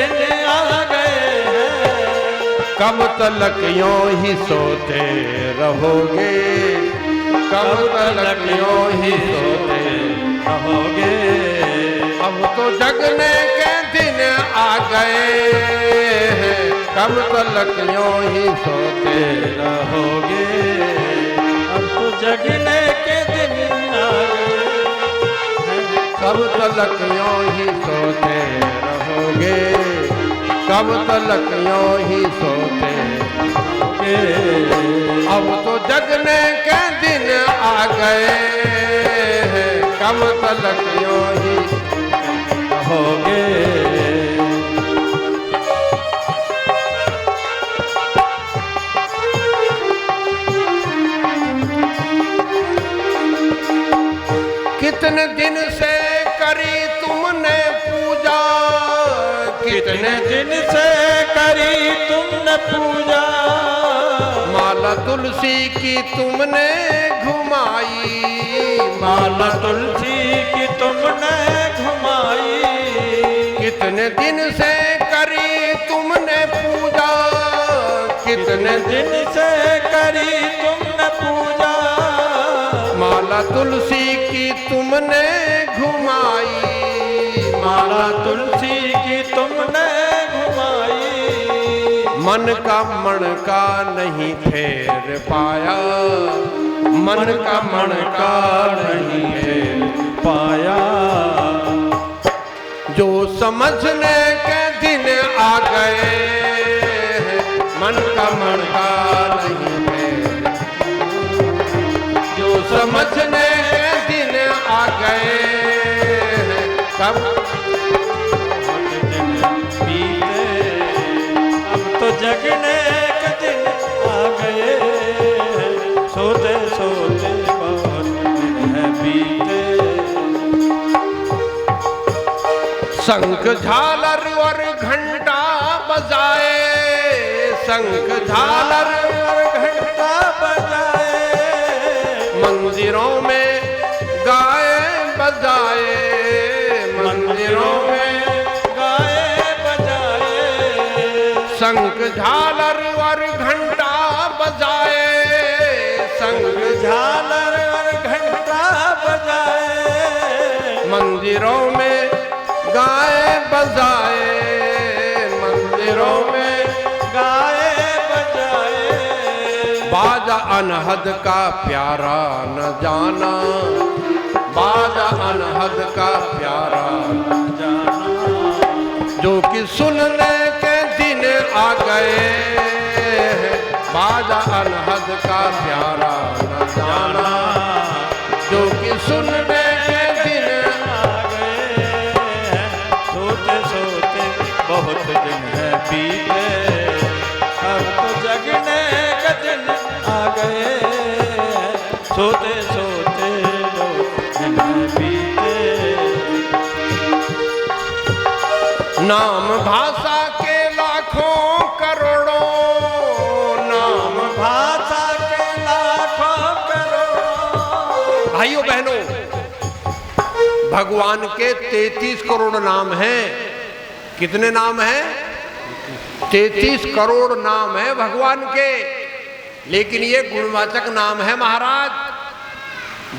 दिन आ गए हैं। कब तलक यूं ही सोते रहोगे, कब तलक यूं ही सोते रहोगे। अब तो जगने के दिन आ गए हैं, कब तलक यूं ही सोते रहोगे। अब तो जगने के दिन आ गए हैं। कब तलक यूं ही सोते रहोगे, कब तलक यूं ही सोते रहोगे। अब तो जगने के दिन आ गए हैं, कब तलक यूं ही रहोगे। कितने दिन से करी तुमने पूजा, कितने दिन से करी तुमने पूजा। माला तुलसी की तुमने घुमाई, माला तुलसी की तुमने घुमाई। कितने दिन से करी तुमने पूजा, कितने दिन से करी तुमने पूजा। माला तुलसी की तुमने घुमाई, माला तुलसी की तुमने घुमाई। मन का मणका नहीं फेर पाया, मन का मणका नहीं फेर पाया। जो समझने के दिन आ गए हैं, मन का मणका नहीं फेर। जो समझने के दिन आ गए हैं, कब बीते। अब तो जगने के दिन आ गए हैं। सोते सोते बहुत दिन है बीते। शंख झालर और घंटा बजाए, शंख झालर और घंटा बजाए। मंदिरों में गाए बजाए, मंदिरों में गाए बजाए। शंख झालर और घंटा बजाए, शंख झालर और घंटा बजाए। मंदिरों में गाए बजाए, मंदिरों में गाए बजाए। बाजा अनहद का प्यारा न जाना, बाजा अनहद का प्यारा न जाना। जो कि सुनने के दिन आ गए हैं, बाजा अनहद का प्यारा न जाना। जो कि सुनने के दिन आ गए हैं। सोते सोते बहुत दिन है बीते। अब तो जगने के दिन आ गए हैं। सोते सोते बहुत दिन है बीते। नाम भाषा के लाखों करोड़ों, नाम भाषा के लाखों करोड़ों। भाइयों बहनों, भगवान के 33 करोड़ नाम हैं। कितने नाम हैं? 33 करोड़ नाम है भगवान के। लेकिन ये गुणवाचक नाम है महाराज।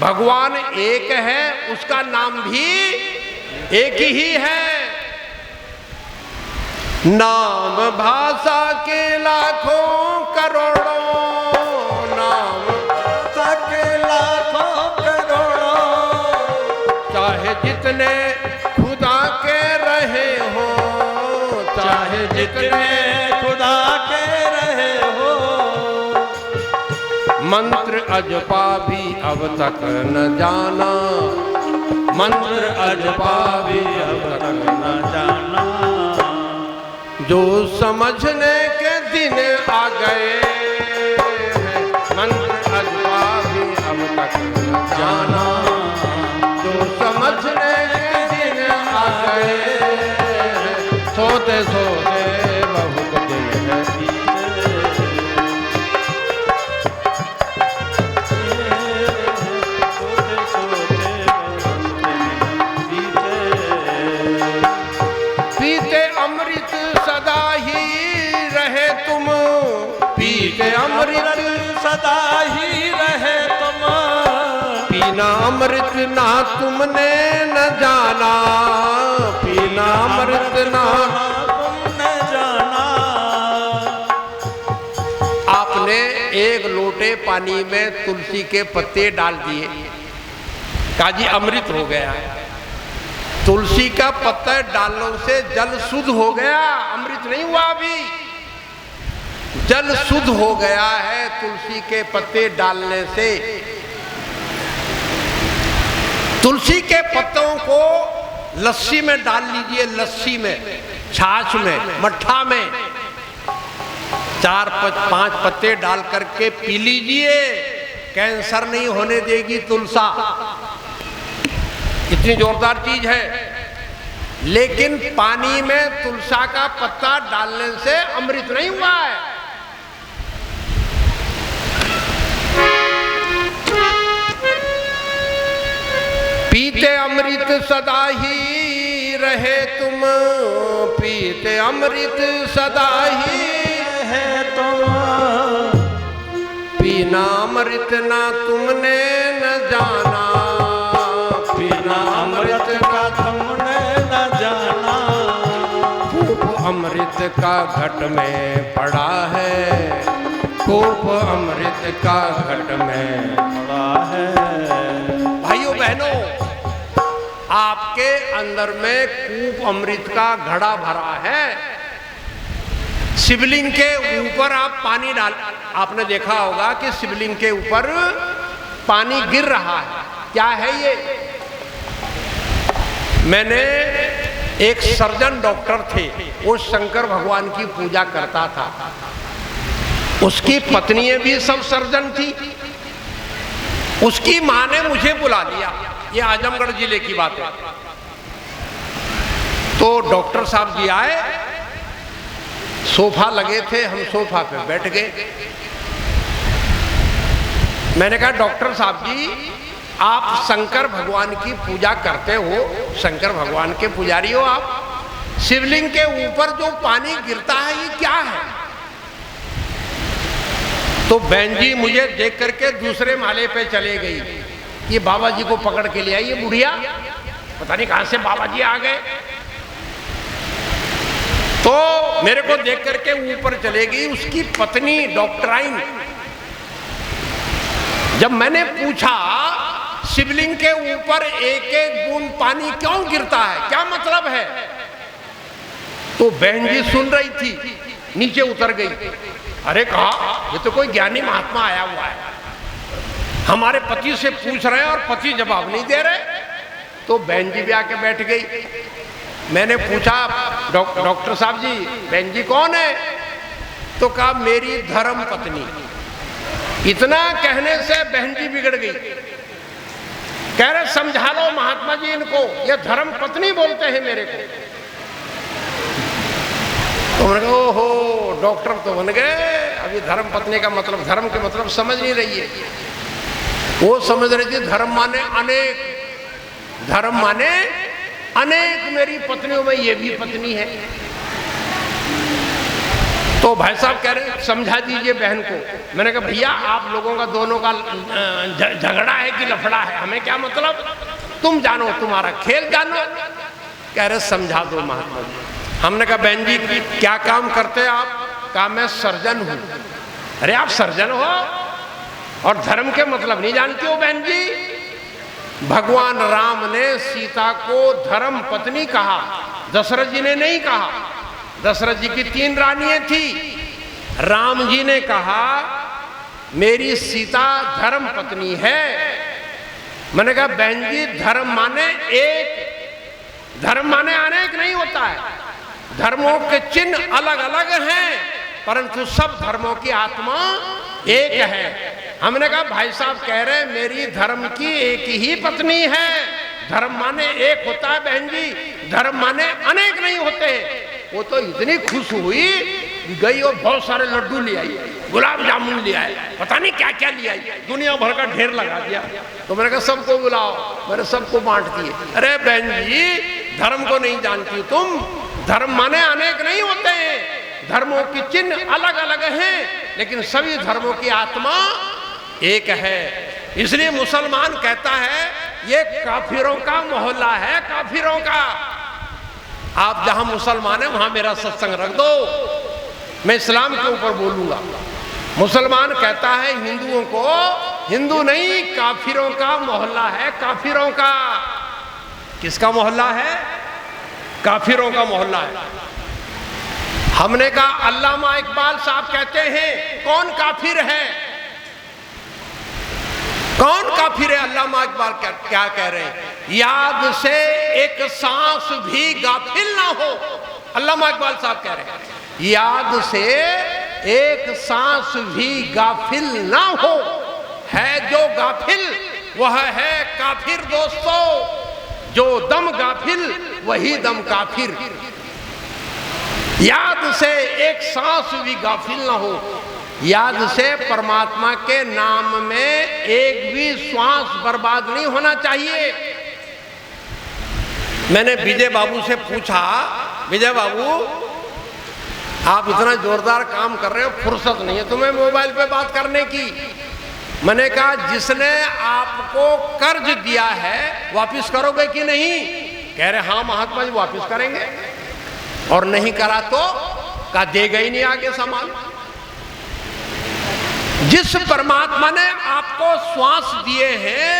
भगवान एक है, उसका नाम भी एक ही है। नाम भाषा के लाखों करोड़ों, नाम भाषा के लाखों करोड़ों। चाहे जितने खुदा के रहे हो, चाहे जितने खुदा के रहे हो। मंत्र अजपा भी अब तक न जाना, मंत्र अजपा भी अब तक न जाना। जो समझने के दिन आ गए हैं, मंत्र अजपा भी अब तक न जाना। जो समझने के दिन आ गए हैं, सोते सोते बहुत दिन है बीते। सोते सोते बहुत दिन है बीते। पीते अमृत सदा ही रहे तुम। पीना अमृत ना तुमने न जाना, पीना अमृत ना तुमने जाना। आपने एक लोटे पानी में तुलसी के पत्ते डाल दिए, कहा जी अमृत हो गया। तुलसी का पत्ता डालने से जल शुद्ध हो गया, अमृत नहीं हुआ अभी। जल शुद्ध हो गया है तुलसी के पत्ते डालने से। तुलसी के पत्तों को लस्सी में डाल लीजिए, लस्सी में, छाछ में, मट्ठा में 4-5 पत्ते डाल करके पी लीजिए, कैंसर नहीं होने देगी तुलसा। इतनी जोरदार चीज है। लेकिन पानी में तुलसा का पत्ता डालने से अमृत नहीं हुआ है। पीते अमृत सदा ही रहे तुम, पीते अमृत सदा ही है तुम। पीना अमृत ना तुमने न जाना, पीना अमृत का तुमने न जाना। कूप अमृत का घट में पड़ा है, कूप अमृत का घट में पड़ा है। भाइयों बहनों, आपके अंदर में कूप अमृत का घड़ा भरा है। शिवलिंग के ऊपर आप पानी डाल, आपने देखा होगा कि शिवलिंग के ऊपर पानी गिर रहा है। क्या है ये? मैंने एक सर्जन डॉक्टर थे, वो शंकर भगवान की पूजा करता था। उसकी पत्नियां भी सब सर्जन थी। उसकी मां ने मुझे बुला लिया, ये आजमगढ़ जिले की बात है। तो डॉक्टर साहब जी आए, सोफा लगे थे, हम सोफा पे बैठ गए। मैंने कहा डॉक्टर साहब जी, आप शंकर भगवान की पूजा करते हो, शंकर भगवान के पुजारी हो आप, शिवलिंग के ऊपर जो पानी गिरता है ये क्या है? तो बहन जी मुझे देख करके दूसरे माले पे चले गई। ये बाबा जी को पकड़ के ले आई, ये बुढ़िया, पता नहीं कहां से बाबा जी आ गए। तो मेरे को देख करके ऊपर चले गई। उसकी पत्नी डॉक्टराइन, जब मैंने पूछा शिवलिंग के ऊपर एक एक बूंद पानी क्यों गिरता है, क्या मतलब है, तो बहन जी सुन रही थी, नीचे उतर गई। अरे कहा ये तो कोई ज्ञानी महात्मा आया हुआ है, हमारे पति से पूछ रहे हैं और पति जवाब नहीं दे रहे। तो बहन जी भी आके बैठ गई। मैंने पूछा डॉक्टर साहब जी बहन जी कौन है, तो कहा मेरी धर्म पत्नी। इतना कहने से बहन जी बिगड़ गई। कह रहे समझा लो महात्मा जी इनको, ये धर्म पत्नी बोलते हैं मेरे को। तो मैंने कहा ओहो डॉक्टर तो बन गए, अभी धर्म पत्नी का मतलब, धर्म के मतलब समझ नहीं रही है। वो समझ रही थी धर्म माने अनेक, धर्म माने अनेक, मेरी पत्नियों में ये भी पत्नी है। तो भाई साहब कह रहे समझा दीजिए बहन को। मैंने कहा भैया आप लोगों का दोनों का झगड़ा है कि लफड़ा है, हमें क्या मतलब, तुम जानो, तुम्हारा खेल जानो। कह रहे समझा दो महात्मा जी। हमने कहा बहन जी क्या काम करते हैं आप? कहा मैं सर्जन हूं। अरे आप सर्जन हो और धर्म के मतलब नहीं जानती हो बहन जी? भगवान राम ने सीता को धर्म पत्नी कहा, दशरथ जी ने नहीं कहा। दशरथ जी की 3 रानियां थी, राम जी ने कहा मेरी सीता धर्म पत्नी है। मैंने कहा बहन जी धर्म माने एक, धर्म माने अनेक नहीं होता है। धर्मों के चिन्ह अलग अलग हैं, परंतु सब धर्मों की आत्मा एक है। हमने कहा भाई साहब कह रहे मेरी धर्म की एक ही पत्नी है। धर्म माने एक होता है बहन जी, धर्म माने अनेक नहीं होते। वो तो इतनी खुश हुई, गई और बहुत सारे लड्डू ले आई, गुलाब जामुन ले आई, पता नहीं क्या क्या ले आई, दुनिया भर का ढेर लगा दिया। तो मैंने कहा सबको बुलाओ, मैंने सबको बांट दिए। अरे बहन जी धर्म को नहीं जानती तुम, धर्म माने अनेक नहीं होते हैं, धर्मों की चिन्ह अलग अलग हैं, लेकिन सभी धर्मों की आत्मा एक है। इसलिए मुसलमान कहता है ये काफिरों का मोहल्ला है, काफिरों का। आप जहां मुसलमान है वहां मेरा सत्संग रख दो, मैं इस्लाम के ऊपर बोलूंगा। मुसलमान कहता है हिंदुओं को, हिंदू नहीं, काफिरों का मोहल्ला है, काफिरों का। किसका मोहल्ला है? काफिरों का मोहल्ला है। हमने कहा अल्लामा इकबाल साहब कहते हैं कौन काफिर है? कौन काफिर है? अल्लामा इकबाल क्या कह रहे हैं? याद से एक सांस भी गाफिल ना हो। अल्लामा इकबाल साहब कह रहे हैं याद से एक सांस भी गाफिल ना हो। है जो गाफिल वह है काफिर दोस्तों, जो दम गाफिल वही दम काफिर। याद से एक सांस भी गाफिल ना हो। याद से परमात्मा के नाम में एक भी श्वास बर्बाद नहीं होना चाहिए। मैंने विजय बाबू से पूछा, विजय बाबू आप इतना जोरदार काम कर रहे हो, फुर्सत नहीं है तुम्हें मोबाइल पे बात करने की? मैंने कहा जिसने आपको कर्ज दिया है वापस करोगे कि नहीं? कह रहे हाँ महात्मा जी वापस करेंगे। और नहीं करा तो का देगा ही नहीं आगे सामान। जिस परमात्मा ने आपको श्वास दिए हैं,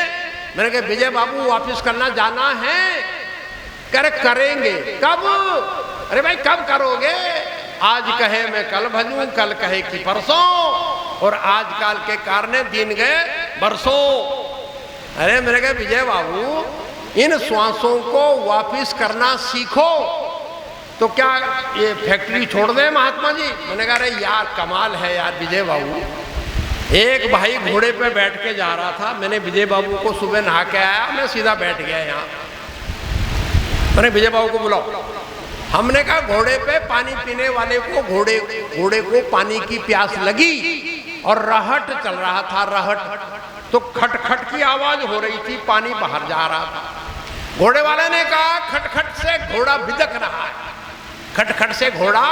मैंने कहा विजय बाबू वापस करना जाना है? कह रहे करेंगे। कब? अरे भाई कब करोगे? आज कहे मैं कल भजूं, कल कहे कि परसों, और आजकल के कारण दिन गए बरसों। अरे मैंने कहा विजय बाबू इन श्वासों को वापिस करना सीखो। तो क्या ये फैक्ट्री छोड़ दे महात्मा जी? मैंने कहा अरे यार कमाल है यार विजय बाबू। एक भाई घोड़े पे बैठ के जा रहा था, मैंने विजय बाबू को सुबह नहा के आया, मैं सीधा बैठ गया यहाँ। मैंने विजय बाबू को बुलाओ। हमने कहा घोड़े पे पानी पीने वाले को घोड़े को पानी की प्यास लगी और रहट चल रहा था, रहट। तो खटखट की आवाज हो रही थी, पानी बाहर जा रहा था। घोड़े वाले ने कहा खटखट से घोड़ा बिदक रहा है, खटखट से घोड़ा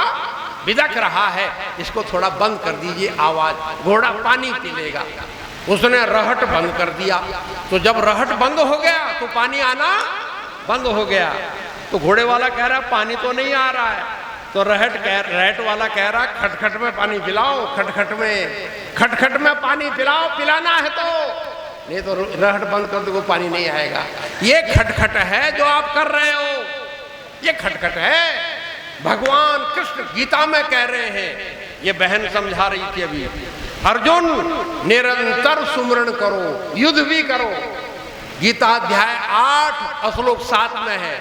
बिदक रहा है, इसको थोड़ा बंद कर दीजिए आवाज, घोड़ा पानी पी लेगा। उसने रहट बंद कर दिया। तो जब रहट बंद हो गया तो पानी आना बंद हो गया। तो घोड़े वाला कह रहा पानी तो नहीं आ रहा है। तो रहट वाला कह रहा खटखट में पानी पिलाओ, खटखट में पानी पिलाओ, पिलाना है तो, नहीं तो रहट बंद कर दो पानी नहीं आएगा। ये खटखट है जो आप कर रहे हो, ये खटखट है। भगवान कृष्ण गीता में कह रहे हैं, ये बहन समझा रही थी अभी, अर्जुन निरंतर सुमरण करो, युद्ध भी करो। गीता अध्याय 8 श्लोक 7 में है,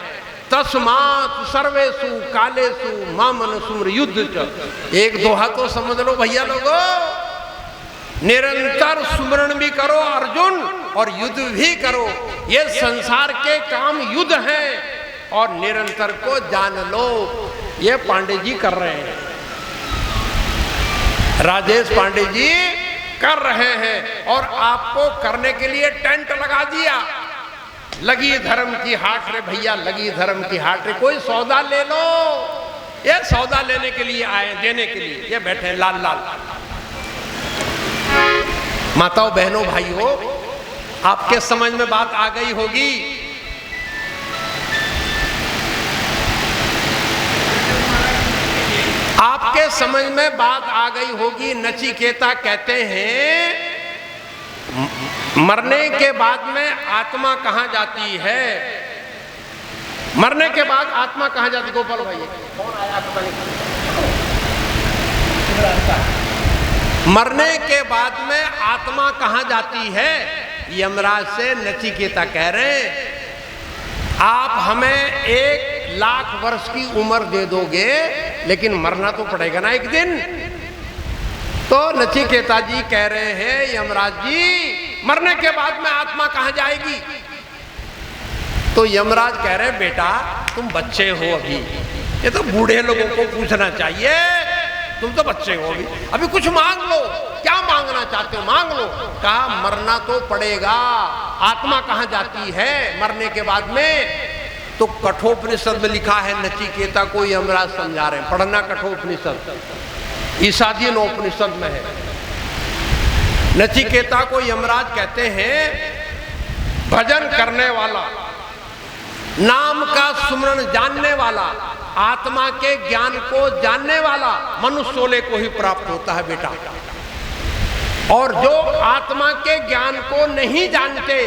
तस्मात् सर्वेषु कालेषु मामन सुमर युद्ध च। एक दोहा तो समझ लो भैया लोगों, निरंतर सुमरण भी करो अर्जुन और युद्ध भी करो। ये संसार के काम युद्ध हैं और निरंतर को जान लो। ये पांडे जी कर रहे हैं, राजेश पांडे जी कर रहे हैं, और आपको करने के लिए टेंट लगा दिया। लगी धर्म की हाट रे भैया, लगी धर्म की हाट रे, कोई सौदा ले लो। ये सौदा लेने के लिए आए, देने के लिए। ये बैठे लाल लाल। माताओं बहनों भाइयों, आपके समझ में बात आ गई होगी। आपके समझ में बात आ गई होगी। नचिकेता कहते हैं मरने के बाद में आत्मा कहां जाती है? मरने के बाद आत्मा कहां जाती? गोपाल भाई कौन आया पता नहीं। मरने के बाद में आत्मा कहां जाती है? यमराज से नचिकेता कह रहे आप हमें 1,00,000 वर्ष की उम्र दे दोगे, लेकिन मरना तो पड़ेगा ना एक दिन। तो नचिकेता जी कह रहे हैं यमराज जी मरने के बाद में आत्मा कहां जाएगी? तो यमराज कह रहे हैं बेटा तुम बच्चे हो अभी, ये तो बूढ़े लोगों को पूछना चाहिए, तुम तो बच्चे हो अभी कुछ मांग लो। क्या मांगना चाहते हो मांग लो। कहा मरना तो पड़ेगा, आत्मा कहां जाती है मरने के बाद में? तो कठोपनिषद में लिखा है, नचिकेता को यमराज समझा रहे हैं, पढ़ना कठोपनिषद, ईसादीन उपनिषद में है। नचिकेता को यमराज कहते हैं भजन करने वाला, नाम का सुमरण जानने वाला, आत्मा के ज्ञान को जानने वाला मनुष्योले को ही प्राप्त होता है बेटा। और जो आत्मा के ज्ञान को नहीं जानते,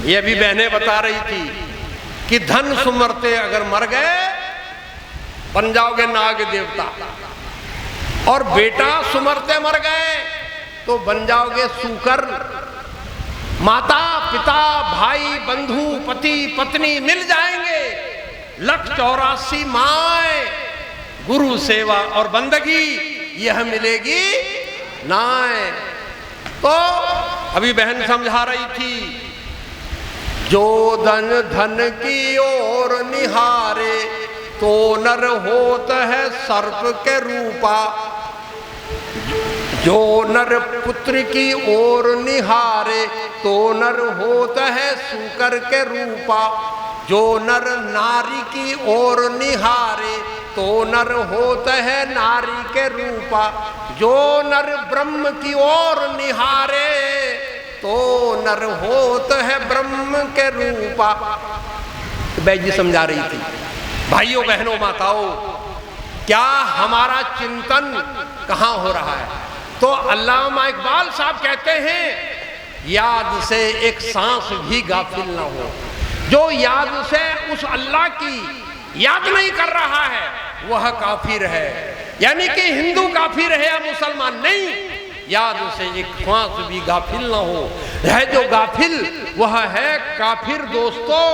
ये भी बहनें बता रही थी कि धन सुमरते अगर मर गए बन जाओगे नाग देवता, और बेटा सुमरते मर गए तो बन जाओगे सूकर। माता पिता भाई बंधु पति पत्नी मिल जाएंगे, 184 माए, गुरु सेवा और बंदगी यह मिलेगी नाय। तो अभी बहन समझा रही थी, जो धन धन की ओर निहारे तो नर होत है सर्प के रूपा, जो नर पुत्र की ओर निहारे तो नर होत है सूकर के रूपा, जो नर नारी की ओर निहारे तो नर होत है नारी के रूपा, जो नर ब्रह्म की ओर निहारे तो नर होत है ब्रह्म के रूपा। बैजी समझा रही थी। भाइयों बहनों माताओं, क्या हमारा चिंतन कहाँ हो रहा है? तो अल्लामा इकबाल साहब कहते हैं, याद से एक सांस भी गाफिल ना हो। जो याद से उस अल्लाह की याद नहीं कर रहा है वह काफिर है। यानी कि हिंदू काफिर है या मुसलमान नहीं, याद से एक सांस भी गाफिल ना हो। है जो गाफिल वह है काफिर दोस्तों,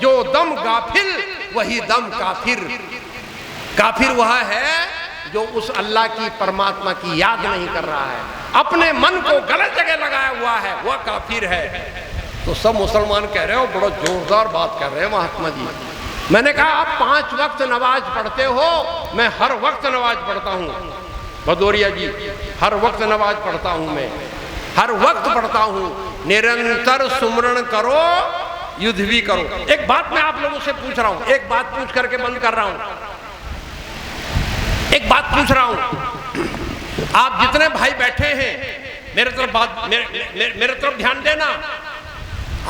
जो दम गाफिल वही दम काफिर। काफिर वह है जो उस अल्लाह की परमात्मा की याद नहीं कर रहा है, अपने मन को गलत जगह लगाया हुआ है, वह काफिर है। तो सब मुसलमान कह रहे हो, बड़ा जोरदार बात कर रहे हैं महात्मा जी। मैंने कहा आप 5 वक्त नमाज पढ़ते हो, मैं हर वक्त नमाज पढ़ता हूँ भदौरिया जी, हर वक्त नमाज पढ़ता हूँ, मैं हर वक्त पढ़ता हूँ। निरंतर सुमरण करो, युद्ध भी करो। एक बात मैं आप लोगों से पूछ रहा हूँ, एक बात पूछ करके बंद कर रहा हूँ, एक बात पूछ रहा हूँ। आप जितने भाई बैठे हैं मेरे तरफ बात मेरे तरफ ध्यान देना।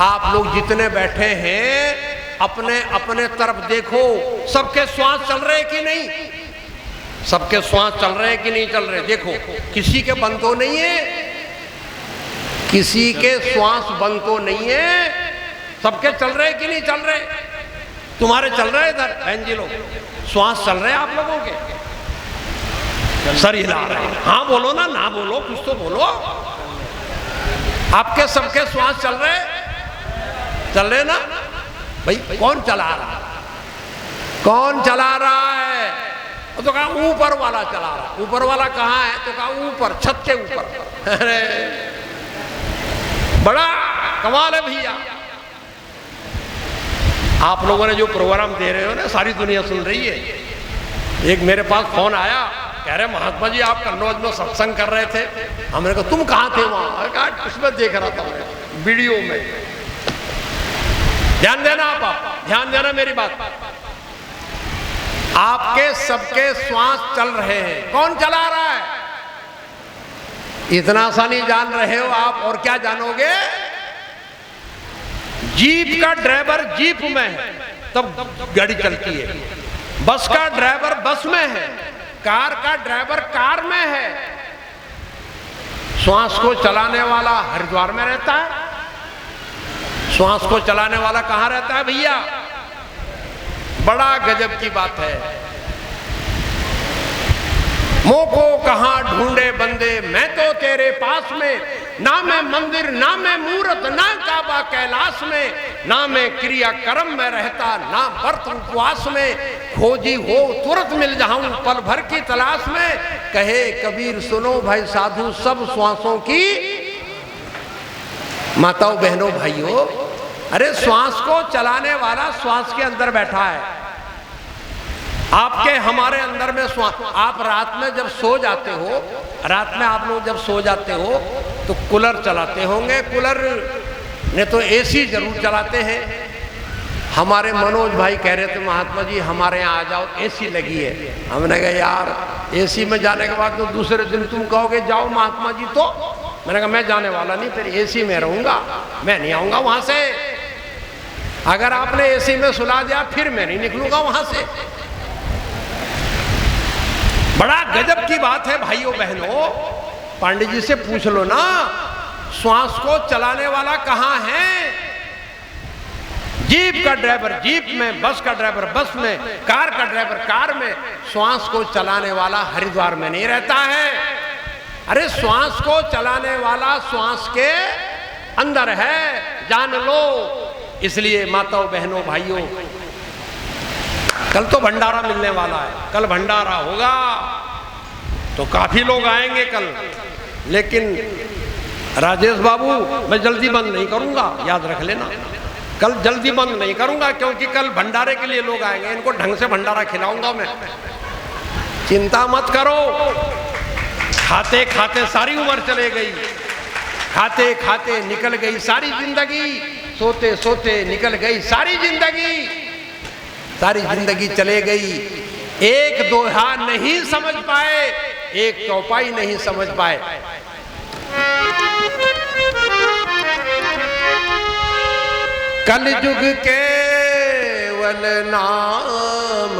आप लोग जितने बैठे हैं अपने अपने तरफ देखो, सबके श्वास चल रहे कि नहीं? सबके श्वास चल रहे कि नहीं चल रहे? देखो, किसी के बंद तो नहीं है, किसी के श्वास बंद तो नहीं है, सबके चल रहे कि नहीं चल रहे? तुम्हारे चल रहे इधर बहन जी लोग, श्वास चल रहे आप लोगों के? सर हिला रहे हैं। हाँ बोलो ना, ना बोलो, कुछ तो बोलो। आपके सबके श्वास चल रहे? चल रहे ना भाई? कौन चला रहा है? कौन चला रहा है? तो कहा ऊपर वाला चला रहा। ऊपर वाला कहाँ है? तो कहा ऊपर, छत के ऊपर। अरे बड़ा कमाल है भैया। आप लोगों ने जो प्रोग्राम दे रहे हो ना, सारी दुनिया सुन रही है। एक मेरे पास फोन आया, कह रहे महात्मा जी आप कन्नौज में सत्संग कर रहे थे। हमने कहा तुम कहाँ थे वहां? कहा उसमें देख रहा था मैं, वीडियो में। ध्यान देना, आप ध्यान देना मेरी बात। आपके सबके श्वास चल रहे हैं, कौन चला रहा है? इतना सा नहीं जान रहे हो आप, और क्या जानोगे? जीप का ड्राइवर जीप में है तब गाड़ी चलती है, बस का ड्राइवर बस में है, कार का ड्राइवर कार में है। श्वास को चलाने वाला हरिद्वार में रहता है, श्वास को चलाने वाला कहां रहता है भैया? बड़ा गजब की बात है। मोको कहां ढूंढे बंदे, मैं तो तेरे पास में, ना मैं मंदिर ना मैं मूर्त, ना काबा कैलाश में, ना मैं क्रिया कर्म में रहता, ना व्रत उपवास में, खोजी हो तुरंत मिल जाऊं पल भर की तलाश में। कहे कबीर सुनो भाई साधु सब श्वासों की। माताओं बहनों भाइयों, अरे श्वास को चलाने वाला श्वास के अंदर बैठा है, आपके हमारे अंदर में श्वास। आप रात में जब सो जाते हो, रात में आप लोग जब सो जाते हो तो कूलर चलाते होंगे, कूलर ने तो एसी जरूर चलाते हैं। हमारे मनोज भाई कह रहे थे महात्मा जी हमारे यहाँ आ जाओ, एसी लगी है। हमने कहा यार एसी में जाने के बाद तो दूसरे दिन तुम कहोगे जाओ महात्मा जी, तो मैंने कहा मैं जाने वाला नहीं, फिर एसी में रहूंगा, मैं नहीं आऊंगा वहां से। अगर आपने एसी में सुला दिया फिर मैं नहीं निकलूंगा वहां से। बड़ा गजब की बात है भाइयों बहनों, पंडित जी से पूछ लो ना, श्वास को चलाने वाला कहां है? जीप का ड्राइवर जीप में, बस का ड्राइवर बस में, कार का ड्राइवर कार में। श्वास को चलाने वाला हरिद्वार में नहीं रहता है। अरे श्वास को चलाने वाला श्वास के अंदर है, जान लो। इसलिए माताओं बहनों भाइयों, कल तो भंडारा मिलने वाला है, कल भंडारा होगा तो काफी लोग आएंगे कल। लेकिन राजेश बाबू, मैं जल्दी बंद नहीं करूंगा, याद रख लेना, कल जल्दी बंद नहीं करूंगा, क्योंकि कल भंडारे के लिए लोग आएंगे, इनको ढंग से भंडारा खिलाऊंगा मैं। चिंता मत करो। खाते खाते सारी उम्र चले गई, खाते खाते निकल गई सारी जिंदगी, सोते सोते निकल गई सारी जिंदगी, सारी जिंदगी चले गई। एक दोहा नहीं समझ पाए, एक चौपाई नहीं समझ पाए। कलयुग केवल नाम